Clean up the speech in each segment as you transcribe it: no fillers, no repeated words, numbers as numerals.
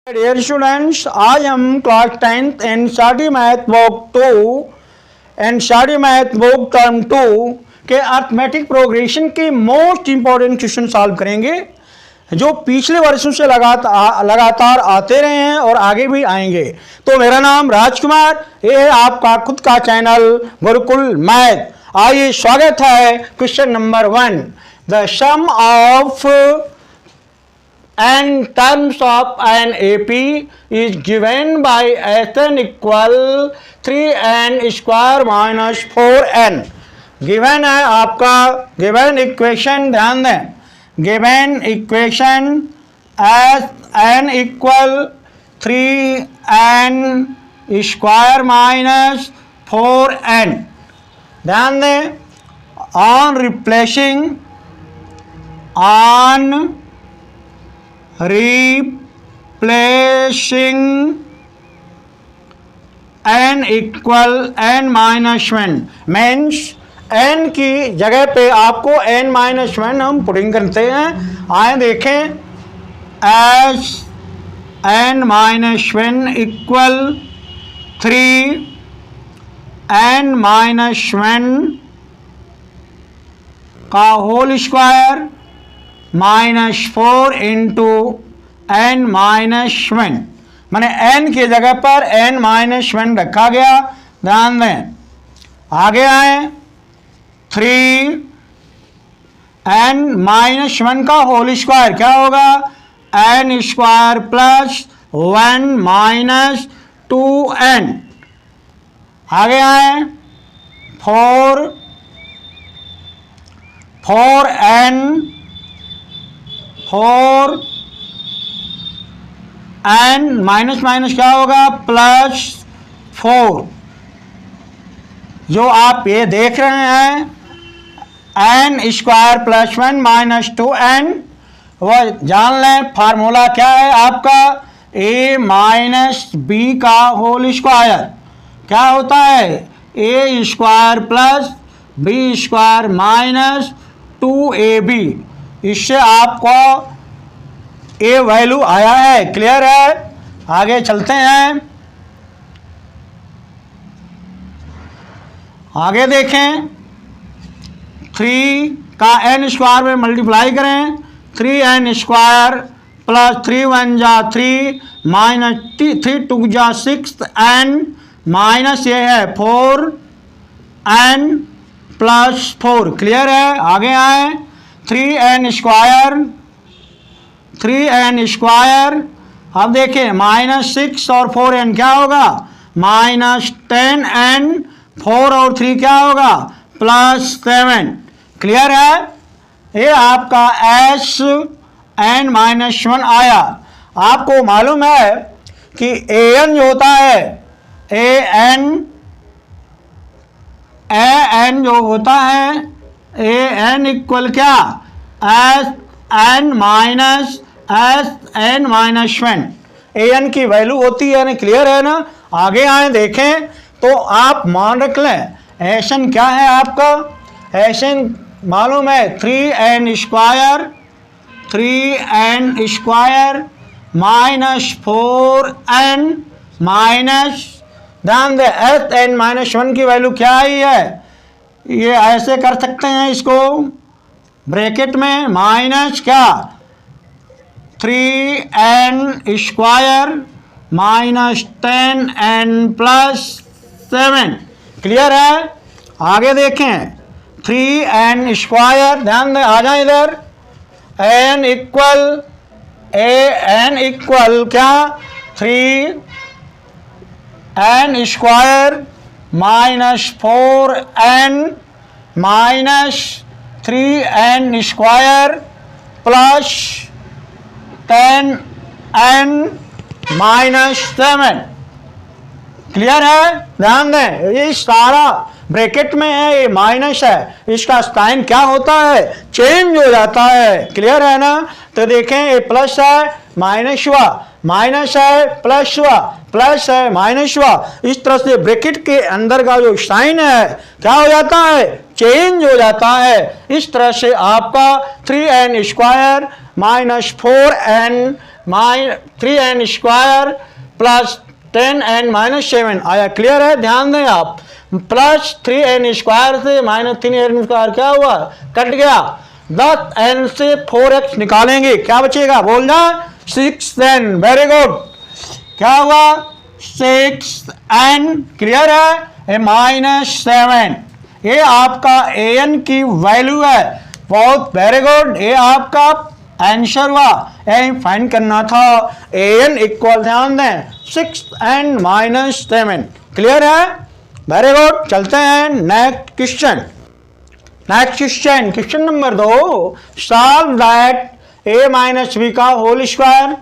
Dear students, आज हम class 10th NCERT math book 2 NCERT math book term 2 के arithmetic progression के most important question solve करेंगे जो पिछले वर्षों से लगातार आते रहे हैं और आगे भी आएंगे। तो मेरा नाम राजकुमार, ये है आपका खुद का चैनल गुरुकुल मैथ। आइए स्वागत है question number 1। The sum of n terms of an AP is given by Sn equal 3n square minus 4n। Given है आपका गिवन इक्वेशन, ध्यान दें, given equation Sn equal 3n square minus 4n। ध्यान दें, on replacing n equal n minus 1 means n की जगह पे आपको n माइनस 1 हम पुटिंग करते हैं। आए देखें, s n minus 1 equal 3n minus 1 का whole square minus 4 into n minus 1, मैंने n की जगह पर n माइनस 1 रखा गया। ध्यान दें, आगे आए 3n माइनस 1 का होल स्क्वायर क्या होगा, n square plus 1 minus 2n। आगे आए 4n माइनस माइनस क्या होगा, प्लस 4। जो आप ये देख रहे हैं n square plus 1 minus 2n, वह जान लें फार्मूला क्या है आपका, a माइनस b का होल स्क्वायर क्या होता है, a square plus b square minus 2ab। इससे आपको ए वैल्यू आया है। क्लियर है, आगे चलते हैं, आगे देखें 3 का n स्क्वायर में मल्टीप्लाई करें, 3n स्क्वायर प्लस 3 1 जा 3 माइनस 3 2 जा 6n माइनस ये है 4n प्लस 4। क्लियर है, आगे आए 3n स्क्वायर, अब देखिए माइनस 6 और 4n क्या होगा, माइनस 10n, 4 और 3 क्या होगा, प्लस 7। क्लियर है, ये आपका Sn माइनस 1 आया। आपको मालूम है कि an जो होता है, an जो होता है, an इक्वल क्या, Sn माइनस 1 an की वैल्यू होती है ना। क्लियर है ना, आगे आए देखें तो आप मान रख लें Sn क्या है आपका, Sn मालूम है 3n square minus 4n minus, ध्यान दें Sn माइनस 1 की वैल्यू क्या आई है, ये ऐसे कर सकते हैं इसको ब्रैकेट में माइनस क्या 3n square minus 10n plus 7। Clear है, आगे देखें 3n स्क्वायर, ध्यान दें, आ जाए इधर, n इक्वल क्या 3n square minus 4n minus 3n square plus 10n minus 7। Clear है, ध्यान दें, ये सारा ब्रैकेट में है, ये माइनस है, इसका साइन क्या होता है, चेंज हो जाता है। क्लियर है ना, तो देखें ये प्लस है माइनस हुआ, माइनस है प्लस हुआ, प्लस है माइनस हुआ। इस तरह से ब्रैकेट के अंदर का जो साइन है क्या हो जाता है, चेंज हो जाता है। इस तरह से आपका 3n square minus 4n 3n square plus 10n minus 7 आया। क्लियर है? ध्यान दें आप, प्लस 3n स्क्वायर से माइनस 3n स्क्वायर क्या हुआ, कट गया। 10n से 4x निकालेंगे, क्या बचेगा, बोलना 6n। वेरी गुड, क्या हुआ 6n। क्लियर है? माइनस 7, ये आपका an की वैल्यू है। बहुत वेरी गुड, ये आपका आंसर हुआ। ये फाइंड करना था an इक्वल, ध्यान दें 6n माइनस 7। क्लियर है? वेरी गुड, चलते हैं next question. Next question, question number 2, solve that a minus B का whole square,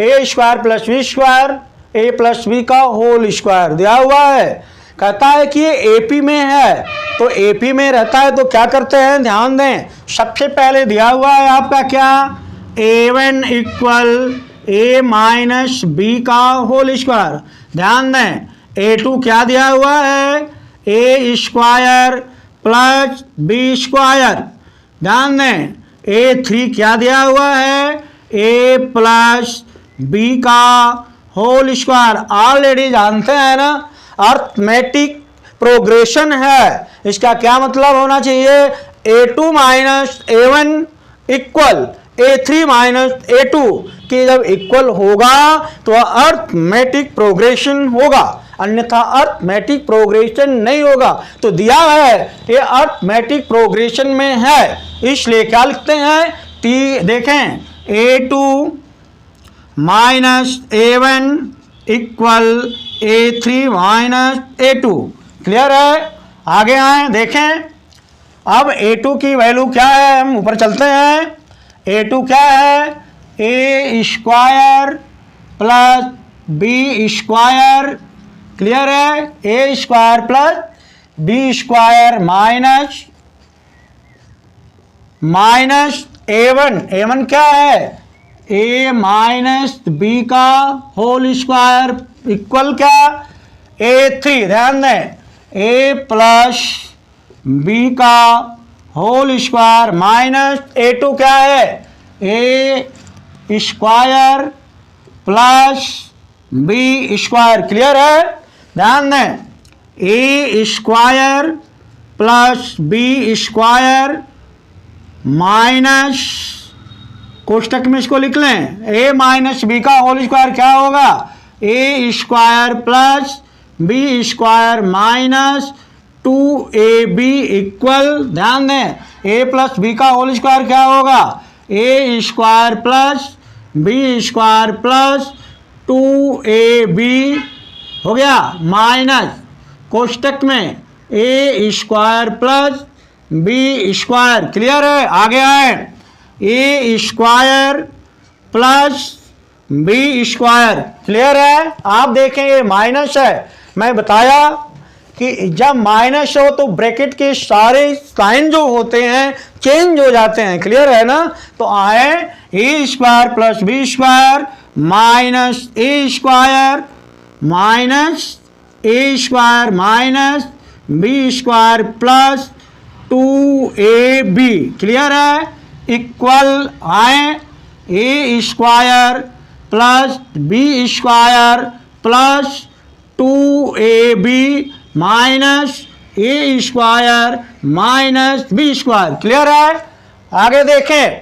a square plus B square, a plus B का होल स्क्वायर दिया हुआ है। कहता है कि ये एपी में है, तो एपी में रहता है तो क्या करते हैं, ध्यान दें। सबसे पहले दिया हुआ है आपका क्या, a1 इक्वल ए माइनस बी का होल स्क्वायर। ध्यान दें, a2 क्या दिया हुआ है, A square plus B square. ध्यान दें, a3 क्या दिया हुआ है, ए प्लस बी का होल स्क्वायर। ऑलरेडी जानते हैं ना, अर्थमेटिक प्रोग्रेशन है, इसका क्या मतलब होना चाहिए, a2 minus a1 equal a3 minus a2 कि जब इक्वल होगा तो अर्थमेटिक प्रोग्रेशन होगा, अन्यथा अर्थमेटिक प्रोग्रेशन नहीं होगा। तो दिया है ये अर्थमेटिक प्रोग्रेशन में है, इसलिए क्या लिखते हैं, देखें a2 minus a1 equal a3 minus a2। Clear है? आगे आए, देखें अब a2 की वैल्यू क्या है, हम ऊपर चलते हैं। a2 क्या है, A square plus B square. Clear है? A square plus B square minus a1 क्या है, ए माइनस बी का होल स्क्वायर इक्वल क्या, a3। ध्यान दें, ए प्लस बी का होल स्क्वायर माइनस a2 क्या है, A square plus B square. Clear है? ध्यान दें, A square plus B square minus, कोष्टक में इसको लिख लें, ए माइनस बी का होल स्क्वायर क्या होगा, A square plus B square minus 2ab equal. ध्यान दें, ए प्लस बी का होल स्क्वायर क्या होगा, A square plus B square plus 2ab हो गया, माइनस कोष्टक में A square plus B square. Clear है? आगे आए, A square plus B square. Clear है? आप देखें ये माइनस है, मैं बताया कि जब माइनस हो तो ब्रैकेट के सारे साइन जो होते हैं चेंज हो जाते हैं। क्लियर है ना? तो आए A square plus B square minus A square minus A square minus B square plus 2ab। Clear है? इक्वल आए A square plus B square plus 2ab minus A square minus B square. Clear है? आगे देखें,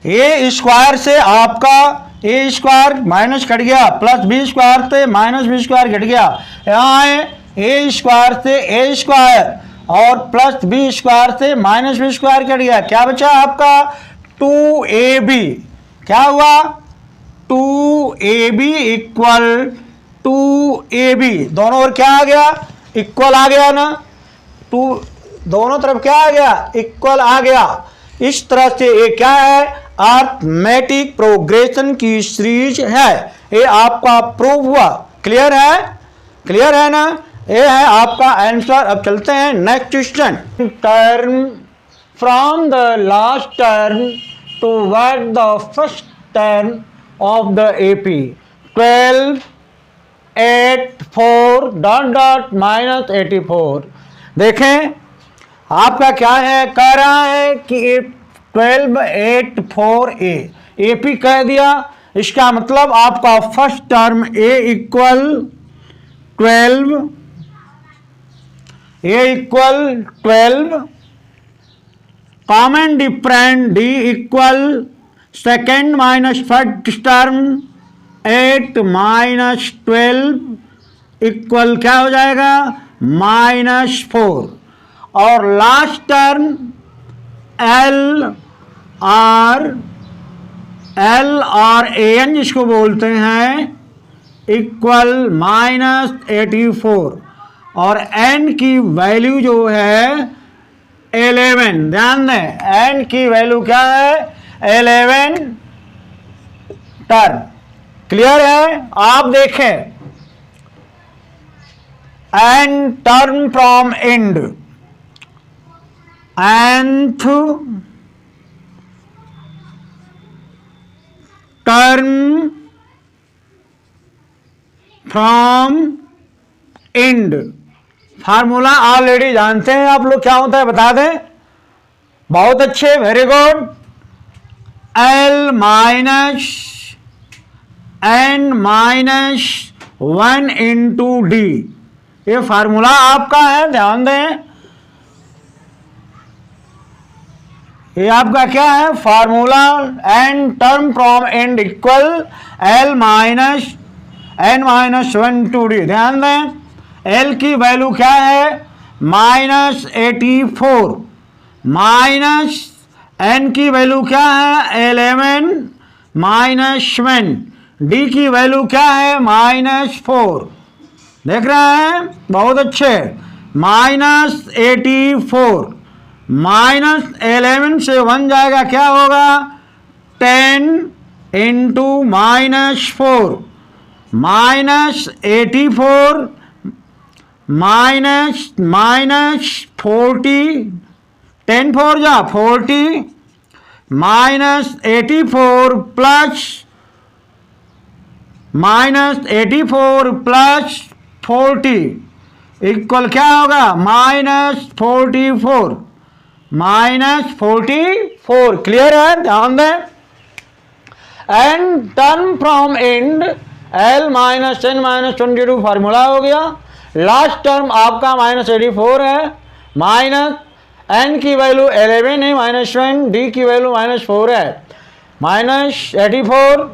A square से आपका A square minus cut गया, plus B square से minus B square घट गया। यहाँ है ए स्क्वायर से ए स्क्वायर और प्लस बी स्क्वायर से माइनस बी स्क्वायर कट गया, क्या बचा आपका 2ab। क्या हुआ 2ab इक्वल 2ab, दोनों ओर क्या आ गया, इक्वल आ गया ना, दोनों तरफ क्या आ गया, इक्वल आ गया। इस तरह से ये क्या है, अर्थमेटिक प्रोग्रेशन की सीरीज है, ये आपका प्रूव हुआ। क्लियर है? क्लियर है ना? ये है आपका आंसर। अब चलते हैं next question. Term from the last term toward the first term of the AP 12 8 4 dot dot minus 84। देखें आपका क्या है, कह रहा है कि 12 8 4a AP कह दिया, इसका मतलब आपका first term A equal 12, common different D equal second minus first term 8 minus 12 equal क्या हो जाएगा -4, और लास्ट टर्म L और AN जिसको बोलते हैं इक्वल -84, और N की वैल्यू जो है 11, ध्यान दें N की वैल्यू क्या है 11 टर्म। क्लियर है? आप देखें N term from and, nth term from and. Formula already जानते हैं आप लोग, क्या होता है बता दें? बहुत अच्छे, very good. L minus N minus 1 into D, ये फार्मूला आपका है, ध्यान दें। ये आपका क्या है formula? N term from end equal L minus N minus 1 to D, ध्यान दें। L की वैल्यू क्या है -84, माइनस N की वैल्यू क्या है 11 माइनस 1, D की वैल्यू क्या है -4, देख रहे हैं? बहुत अच्छे। -84 माइनस 11 से 1 जाएगा, क्या होगा 10 इंटू -4 -84 -40, 10 4 जा 40 -84 प्लस -40 इक्वल क्या होगा -44, -44। क्लियर है? ध्यान दें। And term from and L minus N minus 22 formula हो गया। लास्ट टर्म आपका -84 है, माइनस N की वैल्यू 11 है -1, D की वैल्यू -4 है, -84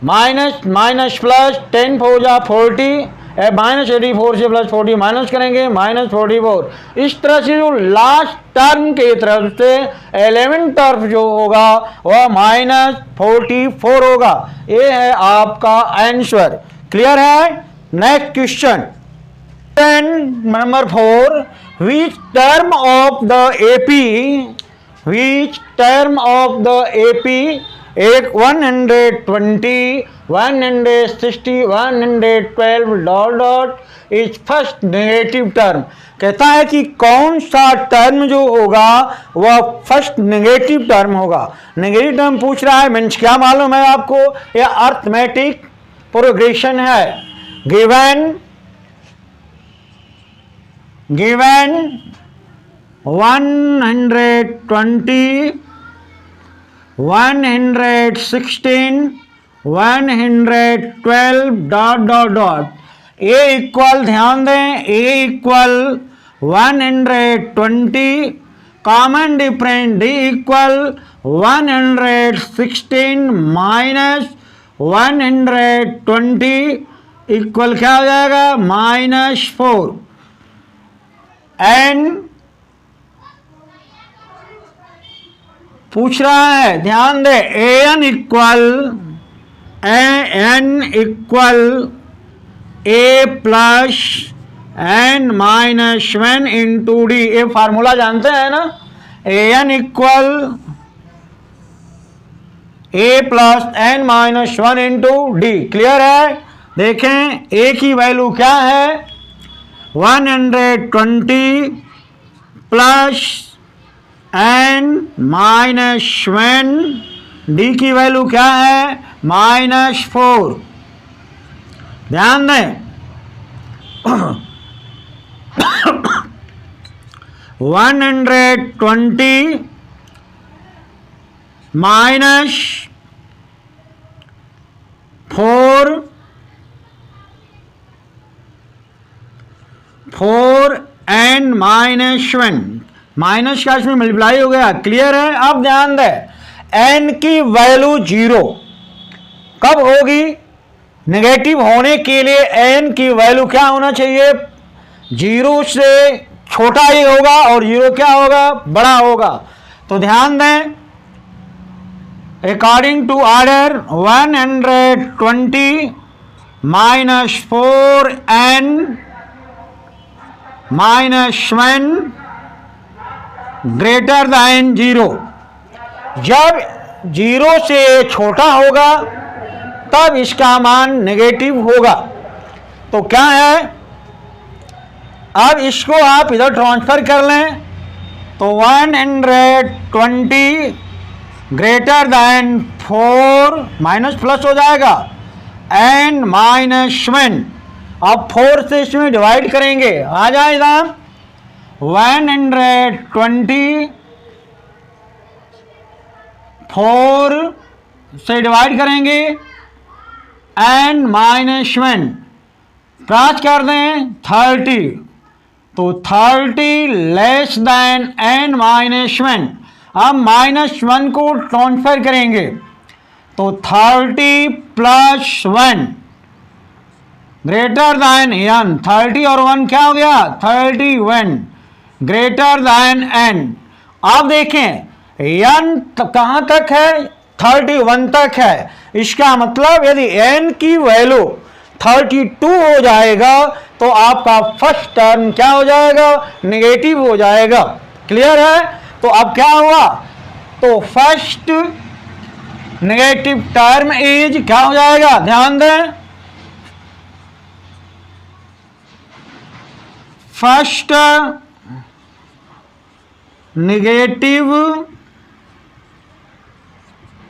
माइनस प्लस 10 4 जा 40, -84 से +40 माइनस करेंगे -44। इस तरह से जो लास्ट टर्म की तरफ से 11 टर्म जो होगा वह -44 होगा। ये है आपका आंसर। क्लियर है? Next question number 4, which term of the AP एक 120 160 112 ... इज फर्स्ट नेगेटिव टर्म। कहता है कि कौन सा टर्म जो होगा वह फर्स्ट नेगेटिव टर्म होगा। नेगेटिव टर्म पूछ रहा है, मीन्स क्या मालूम है आपको? यह अर्थमेटिक प्रोग्रेशन है। गिवन 120 116 112 ... ए इक्वल, ध्यान दें, A equal 120, common different D equal 116 minus 120 equal क्या हो जाएगा -4। एन पूछ रहा है, ध्यान दे, N equal A plus N minus 1 into D। ये फार्मूला जानते हैं ना? An equal A plus N minus 1 into D। Clear है? देखें A की वैल्यू क्या है 120 प्लस N माइनस 1, D की वैल्यू क्या है -4। ध्यान दें 120 माइनस 4n माइनस 1, माइनस का इसमें मल्टीप्लाई हो गया, क्लियर है। अब ध्यान दें, n की वैल्यू 0 कब होगी? नेगेटिव होने के लिए n की वैल्यू क्या होना चाहिए? 0 से छोटा ही होगा और 0 क्या होगा? बड़ा होगा। तो ध्यान दें, according to order 120 minus 4n minus 1 greater than 0। जब 0 से छोटा होगा तब इसका मान नेगेटिव होगा। तो क्या है, अब इसको आप इधर ट्रांसफर कर लें तो 120 ग्रेटर दैन 4 माइनस प्लस हो जाएगा n माइनस 1। अब 4 से इसमें डिवाइड करेंगे, आ जाएगा 120 4 से डिवाइड करेंगे n माइनस 1 क्रॉस कर दें 30, तो 30 लेस देन n माइनस 1। अब माइनस 1 को ट्रांसफर करेंगे तो 30 प्लस 1 ग्रेटर दैन n। 30 और 1 क्या हो गया? 31 ग्रेटर दैन n। अब देखें n कहां तक है? 31 तक है। इसका मतलब यदि n की वैल्यू 32 हो जाएगा तो आपका फर्स्ट टर्म क्या हो जाएगा? नेगेटिव हो जाएगा, क्लियर है। तो अब क्या हुआ? तो फर्स्ट नेगेटिव टर्म इज क्या हो जाएगा? ध्यान दें, फर्स्ट नेगेटिव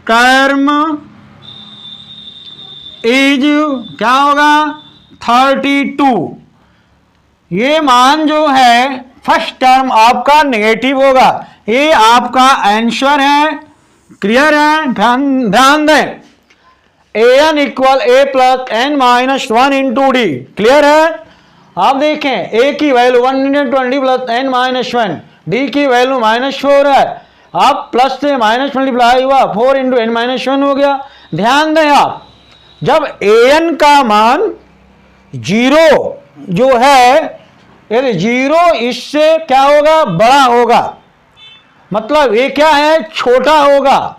टर्म इज क्या होगा? 32। ये मान जो है फर्स्ट टर्म आपका नेगेटिव होगा। ये आपका आंसर है, क्लियर है। ध्यान दें, an equal a plus n minus 1 into D, clear है। आप देखें a की value 120 plus n minus 1, d की वैल्यू -4 है। आप प्लस से माइनस मल्टीप्लाई हुआ 4 इंटू n माइनस 1 हो गया। ध्यान दें, आप जब an का मान 0 जो है, यदि 0 इससे क्या होगा? बड़ा होगा, मतलब ये क्या है? छोटा होगा।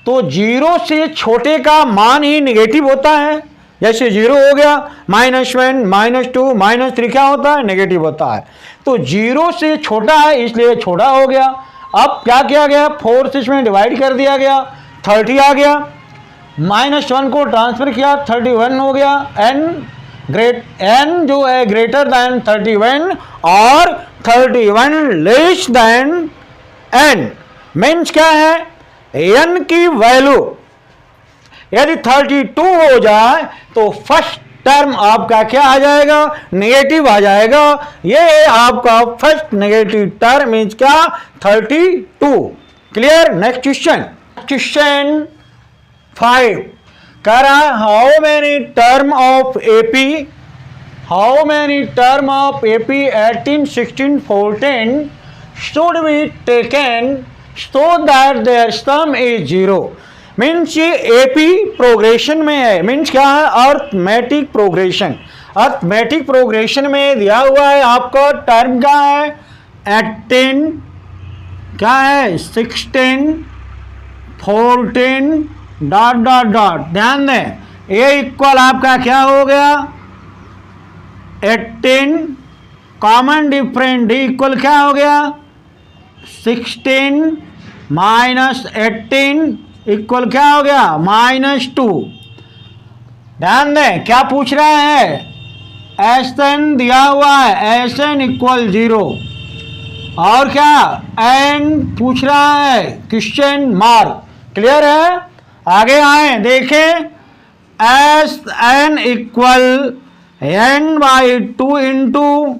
तो 0 से छोटे का मान ही नेगेटिव होता है। जैसे 0 हो गया, -1 -2 -3 क्या होता है? नेगेटिव होता है। तो 0 से छोटा है इसलिए छोटा हो गया। अब क्या किया गया? 4 से इसमें डिवाइड कर दिया गया, 30 आ गया, -1 को ट्रांसफर किया, 31 हो गया। n जो है ग्रेटर दैन 31 और 31 लेस दैन n मीन्स क्या है? n की वैल्यू यदि 32 हो जाए तो फर्स्ट टर्म आपका क्या आ जाएगा? नेगेटिव आ जाएगा। ये आपका फर्स्ट नेगेटिव टर्म इज क्या? 32, क्लियर। नेक्स्ट क्वेश्चन, क्वेश्चन 5 कह रहा है how many term of AP, how many term of AP 18 16 14 should be taken so that there sum is 0। Means ये एपी प्रोग्रेशन में है। मीन्स क्या है? Arithmetic progression. अर्थमेटिक प्रोग्रेशन में दिया हुआ है आपका टर्म क्या है? 18 क्या है? 16 14 डॉट डॉट डॉट। ध्यान दें, ये इक्वल आपका क्या हो गया? 18 कॉमन डिफरेंट डी इक्वल क्या हो गया? 16 माइनस 18 इक्वल क्या हो गया? -2। ध्यान दें, क्या पूछ रहा है? एन दिया हुआ है, एन इक्वल 0 और क्या एन पूछ रहा है? क्वेश्चन मार्क, क्लियर है। आगे आए देखें, s n equal n/2 into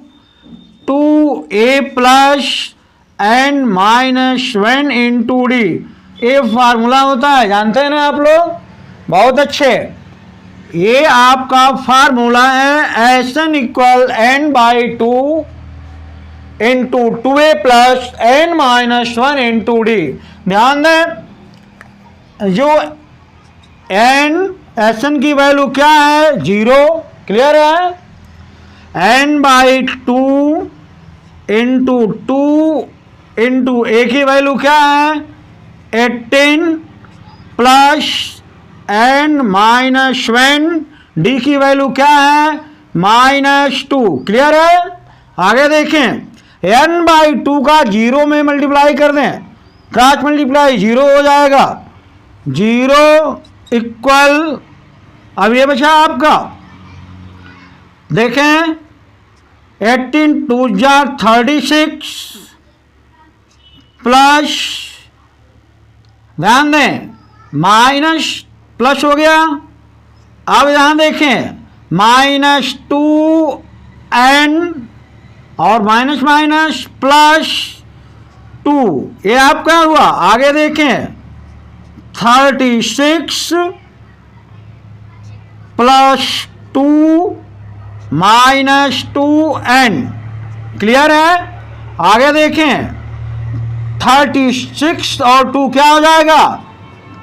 2a plus n-1 into d. ये फार्मूला होता है, जानते हैं ना आप लोग। बहुत अच्छे। ये आपका फार्मूला है s n equal n by two into 2a plus N minus 1 into d. ध्यान दें, जो एस एन की वैल्यू क्या है, 0, क्लियर है। N by two into 2 into A की वैल्यू क्या है, 18 प्लस एन माइनस 1, डी की वैल्यू क्या है, -2, क्लियर है। आगे देखें, n बाई 2 का 0 में मल्टीप्लाई कर दें, क्रॉस मल्टीप्लाई 0 हो जाएगा, 0 इक्वल, अब ये बचा आपका, देखें 18 2 जा 36 प्लस, ध्यान दें माइनस प्लस हो गया। अब यहां देखें -2n और माइनस माइनस प्लस 2, ये आपका हुआ। आगे देखें 36 प्लस 2 माइनस 2n, क्लियर है। आगे देखें 36 और 2 क्या हो जाएगा,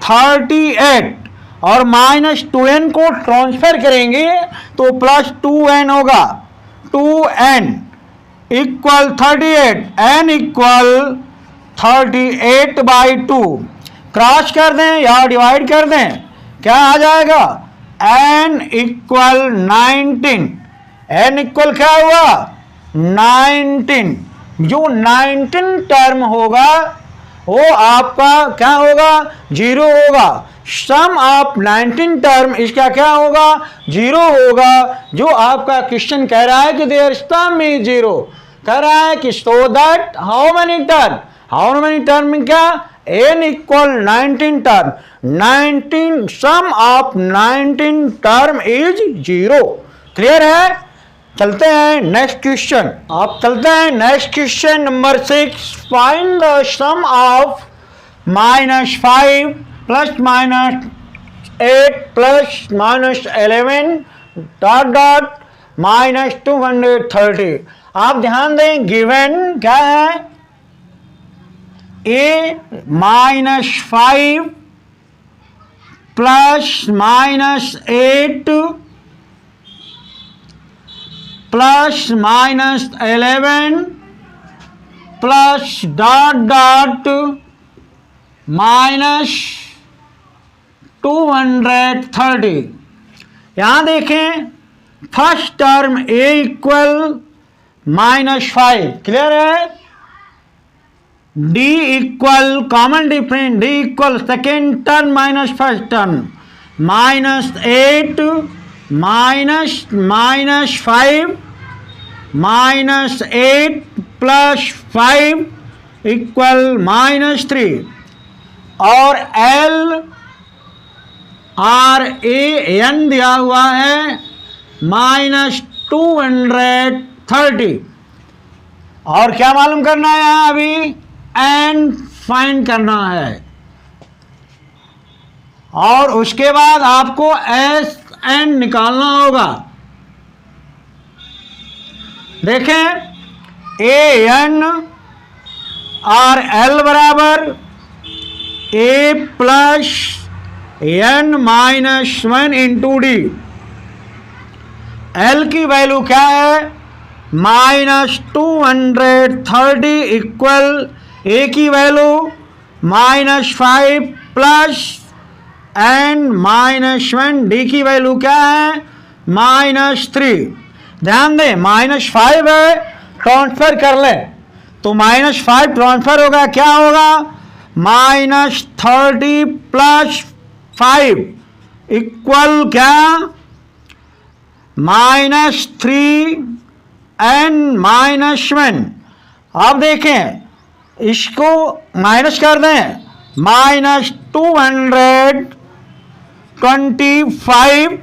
38 और -2n को ट्रांसफर करेंगे तो +2n होगा, 2n equal 38, n equal 38 by 2, cross कर दें या डिवाइड कर दें, क्या आ जाएगा, n इक्वल 19, n इक्वल क्या हुआ, 19। जो 19 टर्म होगा वो आपका क्या होगा, 0 होगा। सम ऑफ 19 टर्म इसका क्या होगा, 0 होगा। जो आपका क्वेश्चन कह रहा है कि देयर सम इज 0, कह रहा है कि so that how many term में क्या, n इक्वल 19 term, 19 sum of 19 term is 0, clear है। चलते हैं नेक्स्ट क्वेश्चन, आप चलते हैं next question number 6। Find the sum of -5 plus -8 plus -11 dot dot -230। आप ध्यान दें, गिवन क्या है, a -5 plus -8 plus -11 plus dot dot -230। यहां देखें first term a equal -5, clear है। d equal common difference, d equal second term minus first term, -8 -5 -8 plus 5 equal -3 और L R A N दिया हुआ है -230। और क्या मालूम करना है यहाँ, अभी N फाइंड करना है और उसके बाद आपको S N निकालना होगा। देखें A N और L बराबर A plus N minus 1 into D. L की वैल्यू क्या है, -230 इक्वल A की value -5 plus N minus 1, D की वैल्यू क्या है, -3। ध्यान दें -5 है, ट्रांसफर कर लें तो -5 ट्रांसफर होगा, क्या होगा, -30 प्लस 5 इक्वल क्या, -3 N माइनस 1। अब देखें इसको माइनस कर दें, -225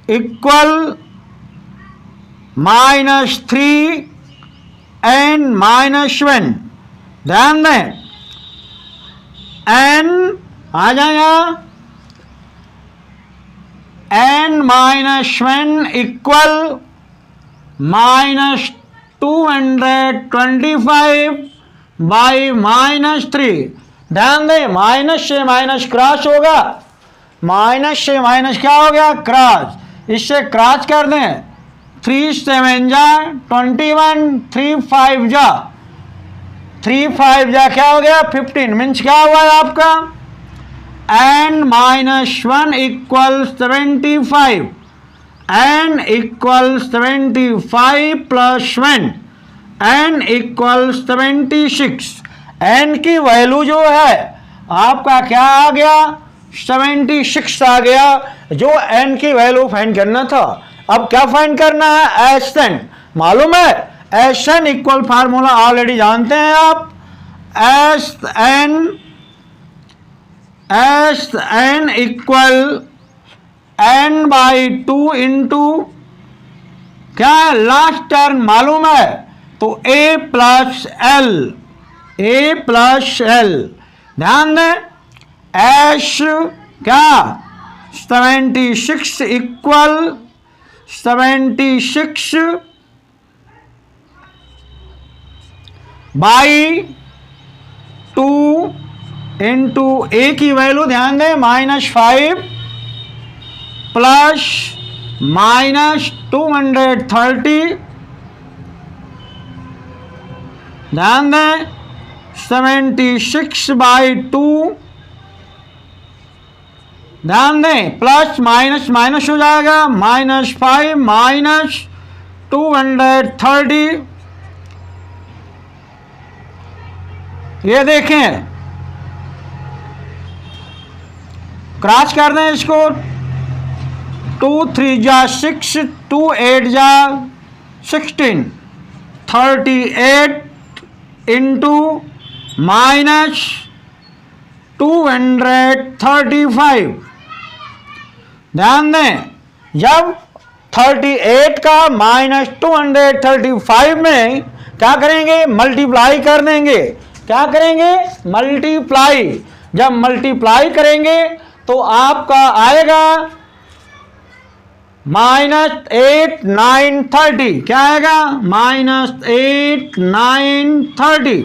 इक्वल -3 N माइनस 1। ध्यान दें N आ जाएगा n minus 1 equal minus 225 by -3। ध्यान दें, माइनस से माइनस क्रॉस होगा, माइनस से माइनस क्या हो गया, क्रॉस, इससे क्रॉस कर दें, 3 7 जा 21, 3 5 जा क्या हो गया 15, मीन्स क्या हुआ है आपका n minus 1 equal 75, n equal 75 plus 1, n equal 76। n की वैल्यू जो है आपका क्या आ गया 76 आ गया, जो n की वैल्यू फाइंड करना था। अब क्या फाइंड करना है, एस एन, मालूम है s n equal formula already जानते हैं आप, s n equal n by 2 into क्या लास्ट टर्म मालूम है, तो a प्लस एल। ध्यान दें, एस क्या 76 इक्वल 76 बाई 2 इंटू ए की वैल्यू ध्यान दें -5 प्लस -230। ध्यान दें 76 बाई 2, ध्यान दें प्लस माइनस माइनस हो जाएगा, -5 माइनस 230। ये देखें, क्रॉस कर दें इसको, 2 3 जा 6, 2 8 जा 16, 38 इंटू माइनस 235। ध्यान दें, जब 38 का माइनस 235 में क्या करेंगे, मल्टीप्लाई कर देंगे। क्या करेंगे, मल्टीप्लाई। जब मल्टीप्लाई करेंगे तो आपका आएगा -8 9 30। क्या आएगा, -8 9 30।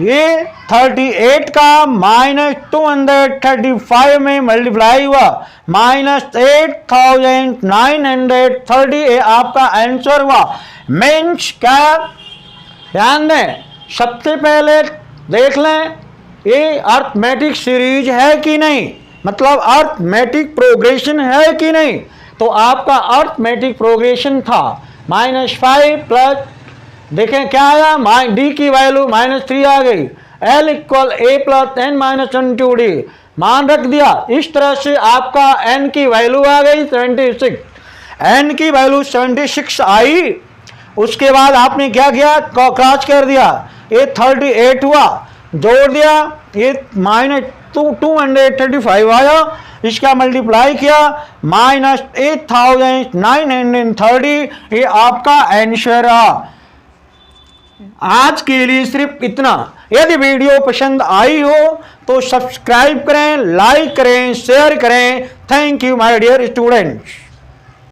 ये 38 का -235 में मल्टीप्लाई हुआ, -8930, ये आपका आंसर हुआ। मीन्स क्या, ध्यान दें, सबसे पहले देख लें ये अर्थमेटिक सीरीज है कि नहीं, मतलब अर्थमेटिक प्रोग्रेशन है कि नहीं। तो आपका अर्थमेटिक प्रोग्रेशन था -5 प्लस, देखें क्या आया, डी की वैल्यू -3 आ गई, एल इक्वल ए प्लस एन माइनस 1/2d मान रख दिया। इस तरह से आपका एन की वैल्यू आ गई 76, एन की वैल्यू 76 आई। उसके बाद आपने क्या किया, क्रॉस कर दिया, ये 38 हुआ, जोड़ दिया, ये -235 आया, इसका मल्टीप्लाई किया, -8930, ये आपका आंसर रहा। आज के लिए सिर्फ इतना। यदि वीडियो पसंद आई हो तो सब्सक्राइब करें, लाइक करें, शेयर करें। Thank you my dear students.